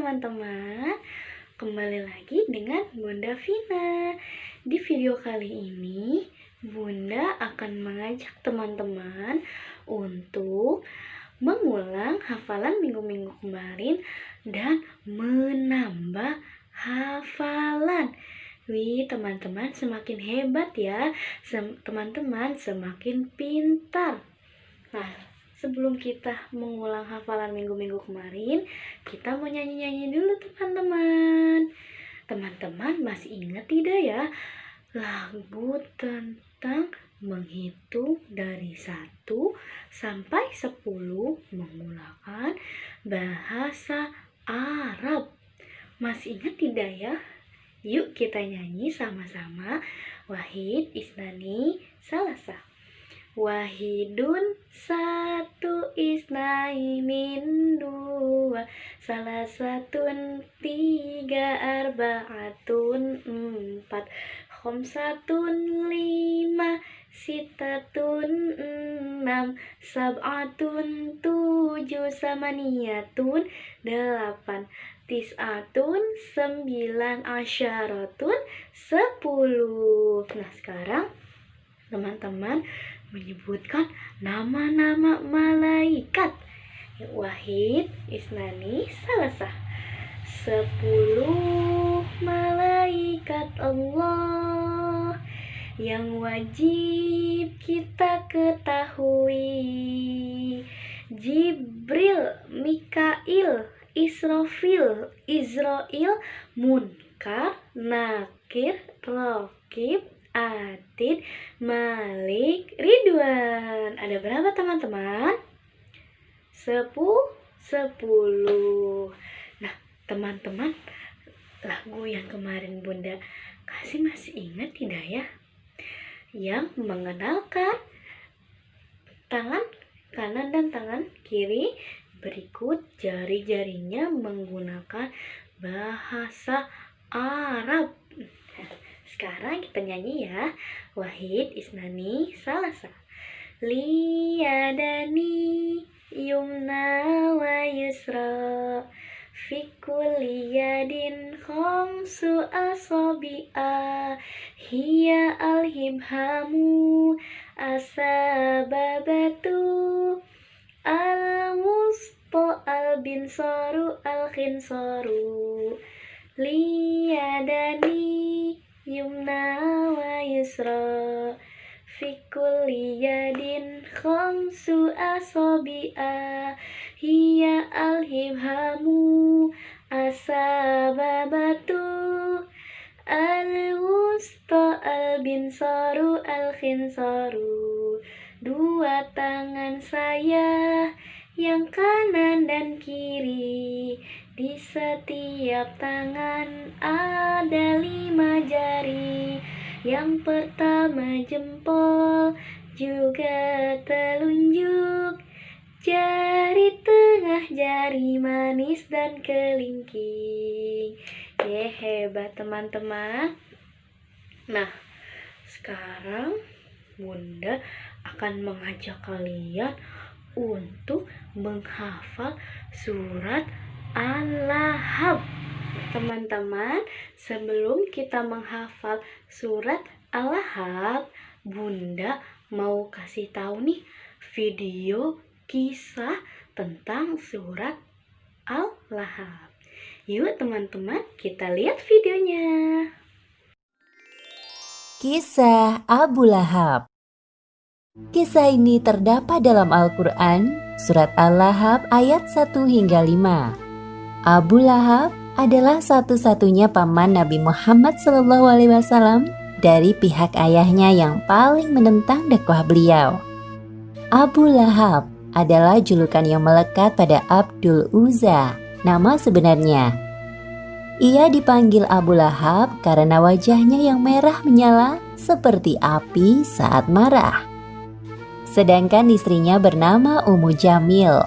teman-teman, kembali lagi dengan Bunda Vina. Di video kali ini, Bunda akan mengajak teman-teman untuk mengulang hafalan minggu-minggu kemarin dan menambah hafalan. Wih, teman-teman semakin hebat ya, teman-teman semakin pintar. Nah, sebelum kita mengulang hafalan minggu-minggu kemarin, kita mau nyanyi-nyanyi dulu teman-teman. Teman-teman masih ingat tidak ya lagu tentang menghitung dari 1 sampai 10 menggunakan bahasa Arab? Masih ingat tidak ya? Yuk kita nyanyi sama-sama. Wahid, Isnani, Salasa. Wahidun 1, isnainin 2, salasatun 3, arbaatun 4, khomsatun 5, sitatun 6, sab'atun 7, samaniyatun 8, tis'atun 9, asyaratun 10. Nah sekarang teman-teman menyebutkan nama-nama malaikat. Wahid, Isnani, Salasa. 10 malaikat Allah yang wajib kita ketahui. Jibril, Mikail, Israfil, Izrail, Munkar, Nakir, Raqib, Atid, Malik, Ridwan. Ada berapa teman-teman? 10. Nah teman-teman, lagu yang kemarin Bunda kasih masih ingat tidak ya? Yang mengenalkan tangan kanan dan tangan kiri berikut jari-jarinya menggunakan bahasa Arab. Sekarang kita nyanyi ya. Wahid, Isnani, Salasa. Liyadani yumna wa yusra, fi kulli yadin khamsu asabi'a, hiya al-hibhamu asababatu, al-musta al-binsaru al-khinsaru. Liyadani yumna wa yusra, fi kulli yadin khamsu asabi'a, hiya al-hibhamu asababatu, al-wusta al-binsaru al-khinsaru. Dua tangan saya yang kanan dan kiri, di setiap tangan ada 5 jari. Yang pertama jempol, juga telunjuk, jari tengah, jari manis dan kelingking. Hebat teman-teman. Nah, sekarang Bunda akan mengajak kalian untuk menghafal surat Al-Lahab. Teman-teman, sebelum kita menghafal surat Al-Lahab, Bunda mau kasih tahu nih video kisah tentang surat Al-Lahab. Yuk teman-teman, kita lihat videonya. Kisah Abu Lahab. Kisah ini terdapat dalam Al-Quran, surat Al-Lahab ayat 1 hingga 5. Abu Lahab adalah satu-satunya paman Nabi Muhammad SAW dari pihak ayahnya yang paling menentang dakwah beliau. Abu Lahab adalah julukan yang melekat pada Abdul Uzza, nama sebenarnya. Ia dipanggil Abu Lahab karena wajahnya yang merah menyala seperti api saat marah. Sedangkan istrinya bernama Ummu Jamil.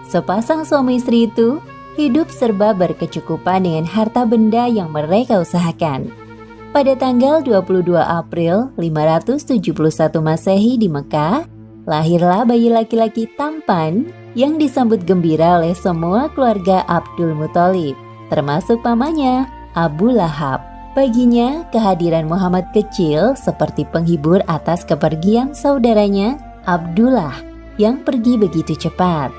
Sepasang suami istri itu hidup serba berkecukupan dengan harta benda yang mereka usahakan. Pada tanggal 22 April 571 Masehi di Mekah, lahirlah bayi laki-laki tampan yang disambut gembira oleh semua keluarga Abdul Muthalib, termasuk pamannya, Abu Lahab. Baginya, kehadiran Muhammad kecil seperti penghibur atas kepergian saudaranya, Abdullah, yang pergi begitu cepat.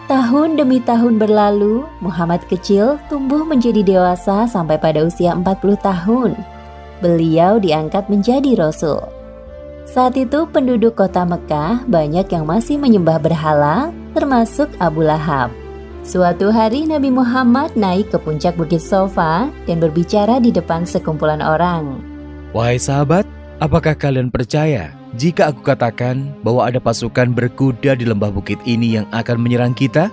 Tahun demi tahun berlalu, Muhammad kecil tumbuh menjadi dewasa sampai pada usia 40 tahun. Beliau diangkat menjadi Rasul. Saat itu penduduk kota Mekah banyak yang masih menyembah berhala, termasuk Abu Lahab. Suatu hari Nabi Muhammad naik ke puncak Bukit Sofa dan berbicara di depan sekumpulan orang. Wahai sahabat, apakah kalian percaya jika aku katakan bahwa ada pasukan berkuda di lembah bukit ini yang akan menyerang kita?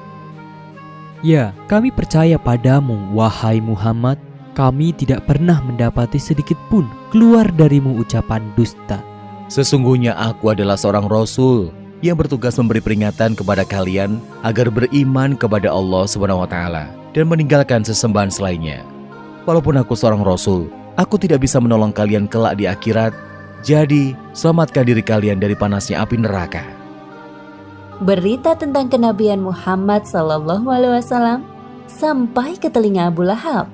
Ya, kami percaya padamu, wahai Muhammad. Kami tidak pernah mendapati sedikit pun keluar darimu ucapan dusta. Sesungguhnya aku adalah seorang Rasul yang bertugas memberi peringatan kepada kalian agar beriman kepada Allah SWT dan meninggalkan sesembahan selainnya. Walaupun aku seorang Rasul, aku tidak bisa menolong kalian kelak di akhirat. Jadi, selamatkan diri kalian dari panasnya api neraka. Berita tentang kenabian Muhammad SAW sampai ke telinga Abu Lahab.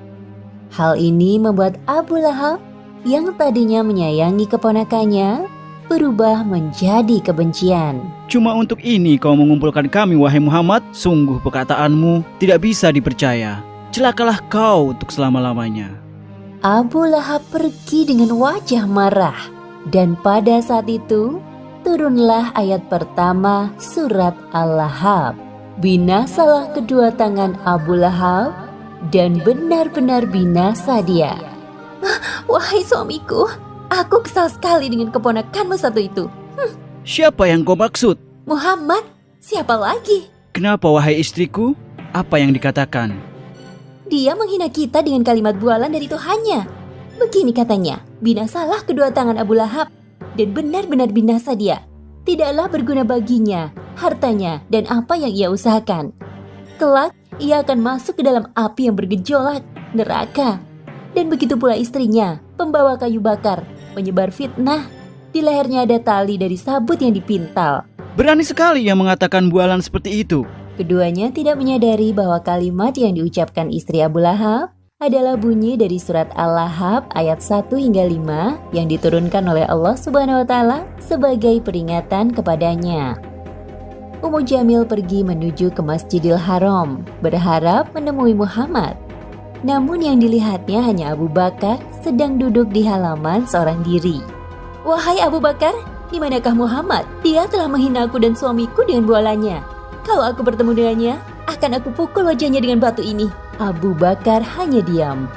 Hal ini membuat Abu Lahab yang tadinya menyayangi keponakannya berubah menjadi kebencian. Cuma untuk ini kau mengumpulkan kami, wahai Muhammad. Sungguh perkataanmu tidak bisa dipercaya. Celakalah kau untuk selama-lamanya. Abu Lahab pergi dengan wajah marah. Dan pada saat itu, turunlah ayat pertama surat Al-Lahab. Binasalah kedua tangan Abu Lahab, dan benar-benar binasa dia. Wahai suamiku, aku kesal sekali dengan keponakanmu satu itu. Siapa yang kau maksud? Muhammad, siapa lagi? Kenapa, wahai istriku? Apa yang dikatakan? Dia menghina kita dengan kalimat bualan dari Tuhannya. Begini katanya, binasalah kedua tangan Abu Lahab, dan benar-benar binasa dia. Tidaklah berguna baginya, hartanya, dan apa yang ia usahakan. Kelak, ia akan masuk ke dalam api yang bergejolak, neraka. Dan begitu pula istrinya, pembawa kayu bakar, penyebar fitnah. Di lehernya ada tali dari sabut yang dipintal. Berani sekali yang mengatakan bualan seperti itu. Keduanya tidak menyadari bahwa kalimat yang diucapkan istri Abu Lahab adalah bunyi dari surat Al-Lahab ayat 1 hingga 5 yang diturunkan oleh Allah Subhanahu wa taala sebagai peringatan kepadanya. Ummu Jamil pergi menuju ke Masjidil Haram, berharap menemui Muhammad. Namun yang dilihatnya hanya Abu Bakar sedang duduk di halaman seorang diri. Wahai Abu Bakar, di manakah Muhammad? Dia telah menghina aku dan suamiku dengan bualannya. Kalau aku bertemu dengannya, akan aku pukul wajahnya dengan batu ini. Abu Bakar hanya diam.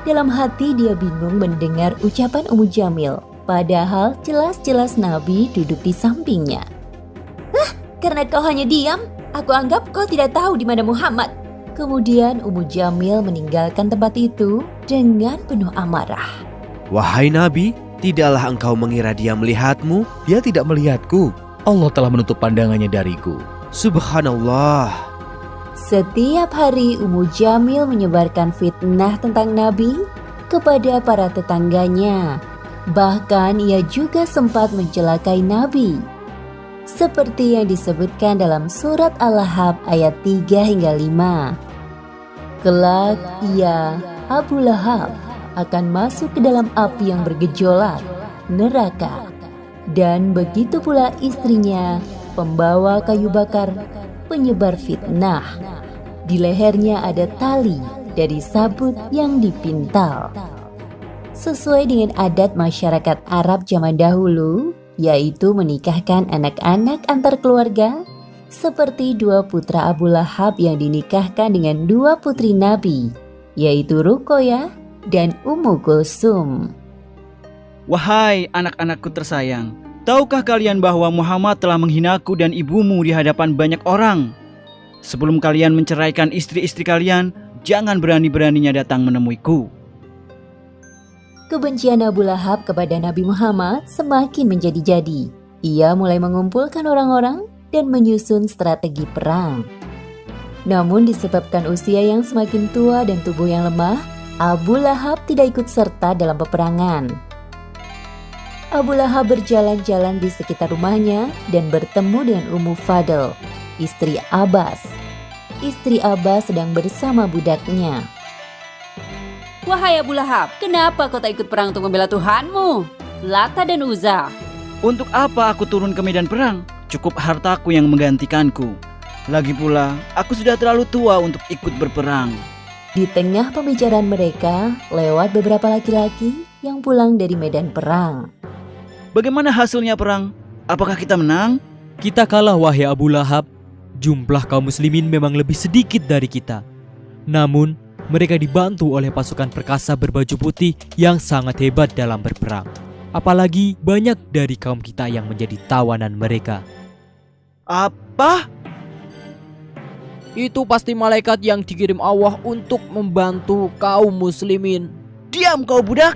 Dalam hati dia bingung mendengar ucapan Ummu Jamil, padahal jelas-jelas Nabi duduk di sampingnya. Karena kau hanya diam, aku anggap kau tidak tahu di mana Muhammad. Kemudian Ummu Jamil meninggalkan tempat itu dengan penuh amarah. Wahai Nabi, tidaklah engkau mengira dia melihatmu? Dia tidak melihatku. Allah telah menutup pandangannya dariku. Subhanallah. Setiap hari Ummu Jamil menyebarkan fitnah tentang Nabi kepada para tetangganya. Bahkan ia juga sempat mencelakai Nabi. Seperti yang disebutkan dalam surat Al-Lahab ayat 3 hingga 5. Kelak ia, Abu Lahab, akan masuk ke dalam api yang bergejolak, neraka. Dan begitu pula istrinya, pembawa kayu bakar, penyebar fitnah. Di lehernya ada tali dari sabut yang dipintal. Sesuai dengan adat masyarakat Arab zaman dahulu, yaitu menikahkan anak-anak antar keluarga, seperti dua putra Abu Lahab yang dinikahkan dengan dua putri Nabi, yaitu Ruqayyah dan Ummu Kulsum. Wahai anak-anakku tersayang, tahukah kalian bahwa Muhammad telah menghinaku dan ibumu di hadapan banyak orang? Sebelum kalian menceraikan istri-istri kalian, jangan berani-beraninya datang menemuiku. Kebencian Abu Lahab kepada Nabi Muhammad semakin menjadi-jadi. Ia mulai mengumpulkan orang-orang dan menyusun strategi perang. Namun disebabkan usia yang semakin tua dan tubuh yang lemah, Abu Lahab tidak ikut serta dalam peperangan. Abu Lahab berjalan-jalan di sekitar rumahnya dan bertemu dengan Ummu Fadl. istri Abbas. Istri Abbas sedang bersama budaknya. Wahai Abu Lahab, kenapa kau tak ikut perang untuk membela Tuhanmu, Lata dan Uzza? Untuk apa aku turun ke medan perang? Cukup hartaku yang menggantikanku. Lagi pula, aku sudah terlalu tua untuk ikut berperang. Di tengah pembicaraan mereka, lewat beberapa laki-laki yang pulang dari medan perang. Bagaimana hasilnya perang? Apakah kita menang? Kita kalah wahai Abu Lahab. Jumlah kaum muslimin memang lebih sedikit dari kita. Namun, mereka dibantu oleh pasukan perkasa berbaju putih yang sangat hebat dalam berperang. Apalagi banyak dari kaum kita yang menjadi tawanan mereka. Apa? Itu pasti malaikat yang dikirim Allah untuk membantu kaum muslimin. Diam kau budak!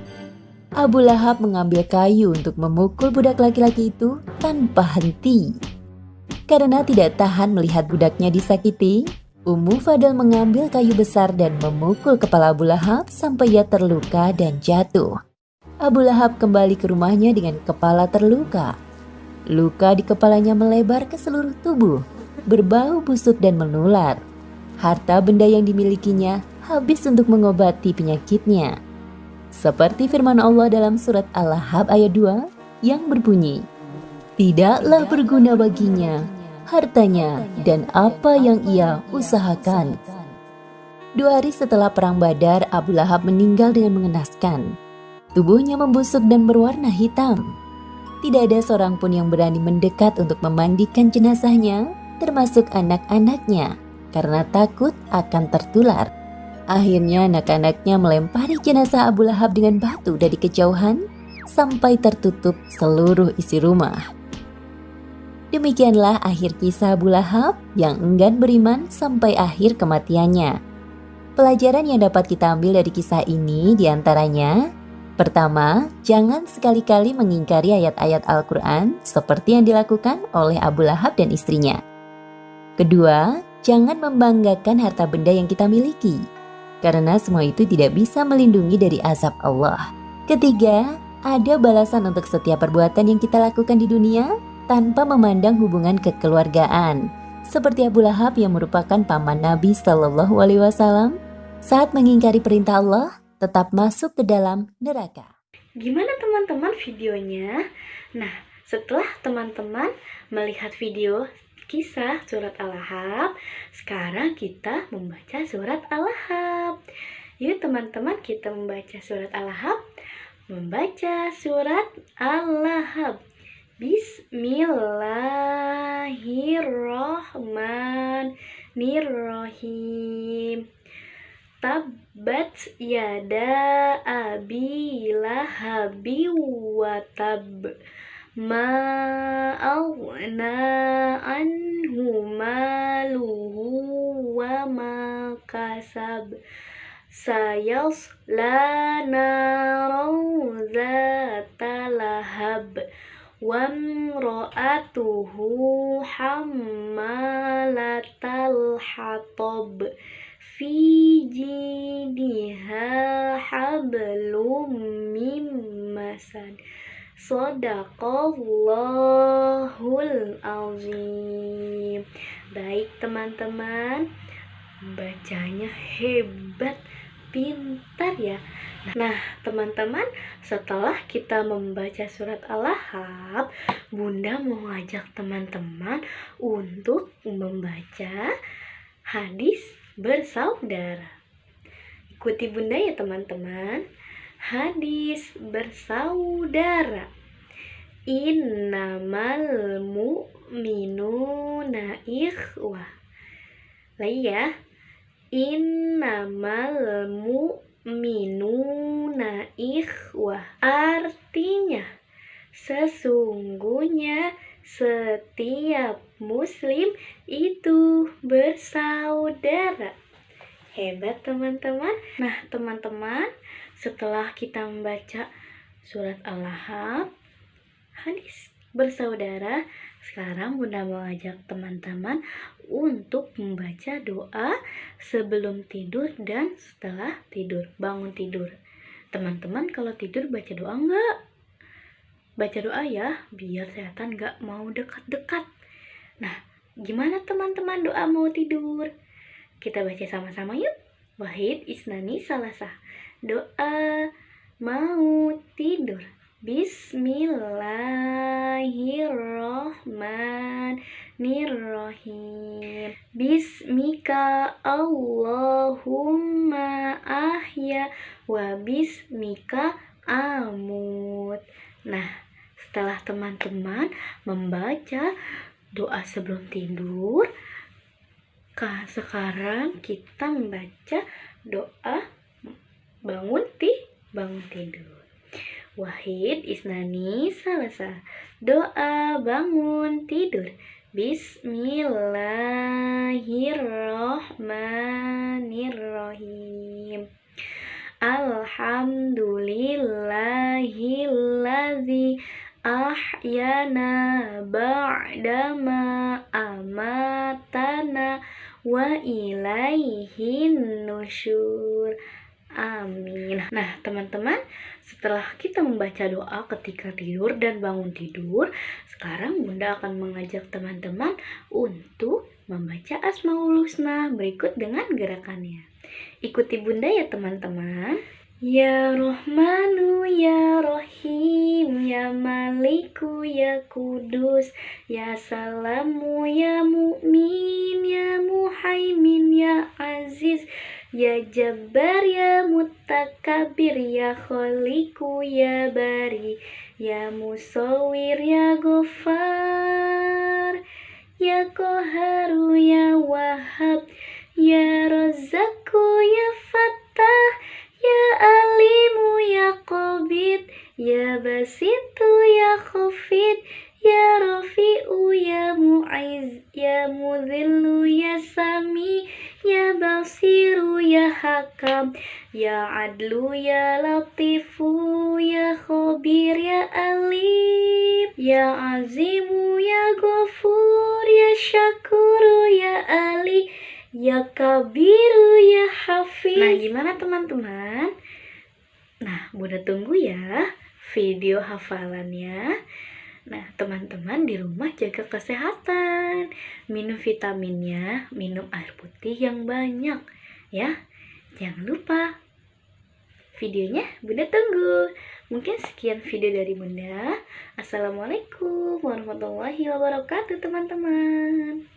Abu Lahab mengambil kayu untuk memukul budak laki-laki itu tanpa henti. Karena tidak tahan melihat budaknya disakiti, Ummu Fadl mengambil kayu besar dan memukul kepala Abu Lahab sampai ia terluka dan jatuh. Abu Lahab kembali ke rumahnya dengan kepala terluka. Luka di kepalanya melebar ke seluruh tubuh, berbau busuk dan menular. Harta benda yang dimilikinya habis untuk mengobati penyakitnya. Seperti firman Allah dalam surat Al-Lahab ayat 2 yang berbunyi, "Tidaklah berguna baginya hartanya dan apa yang ia usahakan." 2 hari setelah perang Badar, Abu Lahab meninggal dengan mengenaskan. Tubuhnya membusuk dan berwarna hitam. Tidak ada seorang pun yang berani mendekat untuk memandikan jenazahnya, termasuk anak-anaknya, karena takut akan tertular. Akhirnya anak-anaknya melempari jenazah Abu Lahab dengan batu dari kejauhan sampai tertutup seluruh isi rumah. Demikianlah akhir kisah Abu Lahab yang enggan beriman sampai akhir kematiannya. Pelajaran yang dapat kita ambil dari kisah ini diantaranya: pertama, jangan sekali-kali mengingkari ayat-ayat Al-Quran seperti yang dilakukan oleh Abu Lahab dan istrinya. Kedua, jangan membanggakan harta benda yang kita miliki, karena semua itu tidak bisa melindungi dari azab Allah. Ketiga, ada balasan untuk setiap perbuatan yang kita lakukan di dunia tanpa memandang hubungan kekeluargaan. Seperti Abu Lahab yang merupakan paman Nabi Shallallahu Alaihi Wasallam, saat mengingkari perintah Allah, tetap masuk ke dalam neraka. Gimana teman-teman videonya? Nah, setelah teman-teman melihat video kisah surat Al-Lahab, sekarang kita membaca surat Al-Lahab. Yuk teman-teman, kita membaca surat Al-Lahab. Membaca surat Al-Lahab. Bismillahirrahmanirrahim. Tabbat yada abi lahabi wa tab, ma aghna anhu maluhu wa ma kasab, sayasla naran zata lahab, wa imra'atuhu hammalatal hatab, fi jidiha hablum mim masad. Shadaqallahul azim. Baik teman-teman, bacanya hebat, pintar ya. Nah teman-teman, setelah kita membaca surat Al-Lahab, Bunda mau ngajak teman-teman untuk membaca hadis bersaudara. Ikuti Bunda ya teman-teman. Hadis bersaudara. Innamal mu'minuna ikhwah. Lagi ya. Innamal mu'minuna ikhwah. Artinya, sesungguhnya setiap muslim itu bersaudara. Hebat teman-teman. Nah teman-teman, setelah kita membaca surat Al-Lahab, hadis bersaudara, sekarang Bunda mau ajak teman-teman untuk membaca doa sebelum tidur dan setelah tidur, bangun tidur. Teman-teman kalau tidur baca doa enggak? Baca doa ya, biar setan enggak mau dekat-dekat. Nah, Gimana teman-teman doa mau tidur? Kita baca sama-sama yuk. Wahid isnani salasah. Doa mau tidur. Bismillahirrohmanirrohim. Bismika Allahumma ahya wa bismika amut. Nah, setelah teman-teman membaca doa sebelum tidur, sekarang kita membaca doa bangun tidur. Wahid isnani salasah. Doa bangun tidur. Bismillahirrohmanirrohim. Alhamdulillahilladzi ahyana ba'dama amatana wa ilaihin nusyur. Amin. Nah, teman-teman, setelah kita membaca doa ketika tidur dan bangun tidur, sekarang Bunda akan mengajak teman-teman untuk membaca Asmaul Husna berikut dengan gerakannya. Ikuti Bunda ya teman-teman. Ya Rahmanu ya Rahim ya Maliku ya Kudus ya Salamu ya Mu'min ya Muhaimin ya Aziz ya Jabbar ya Mutakabir ya Khaliku ya Bari ya Musawwir ya Ghaffar ya Qaharu ya Wahhab ya Razzaku ya Fattah ya Alimu ya Qabid ya Basitu ya Khafid ya Rafi'u ya Mu'iz ya Mudhillu ya Sami ya Basiru ya Hakam ya Adlu ya Latifu ya Khabir ya Alim ya Azimu ya Ghafur ya Syakuru ya Ali ya Kabiru ya Hafiz. Nah, gimana teman-teman? Nah, Bunda tunggu ya video hafalannya. Nah, teman-teman di rumah jaga kesehatan, minum vitaminnya, minum air putih yang banyak ya. Jangan lupa videonya Bunda tunggu. Mungkin sekian video dari Bunda. Assalamualaikum warahmatullahi wabarakatuh teman-teman.